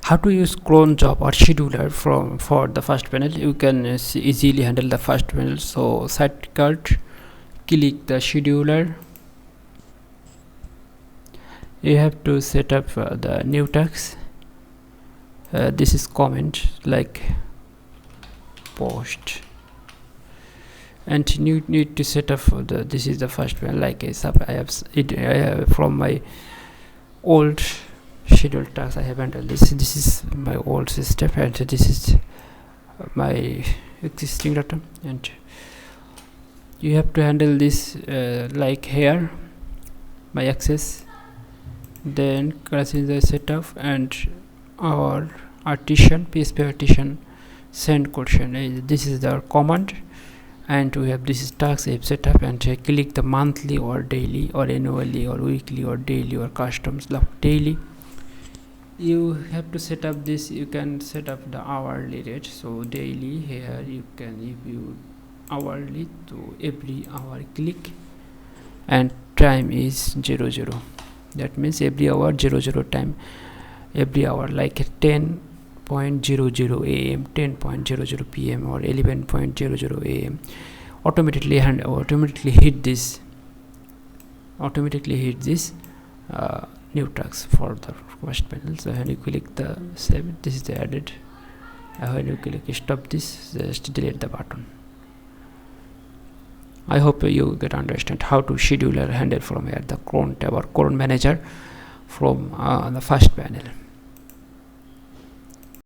How to use cron job or scheduler for the first panel. You can easily handle the first panel. So shortcut, click the scheduler. You have to set up the new task. This is comment like post, and you need to set up the this is the first one. Like I have it from my old scheduled tasks. I have handled this. This is my old system, and this is my existing data, and you have to handle this like here my access, then create the setup, and our artisan PSP artisan send question. This is the command, and we have this is task app setup, and click the monthly or daily or annually or weekly or daily or customs daily. You have to set up this. You can set up the hourly rate. So daily, here you can, if you hourly, to every hour click, and time is 00. That means every hour 00 time, every hour, like 10.00 am, 10.00 pm, or 11.00 am. automatically hit this new task for the first panel. So when you click the save, this is the added. When you click stop this, just delete the button. I hope you get understand how to schedule or handle from here the cron tab or cron manager from the first panel.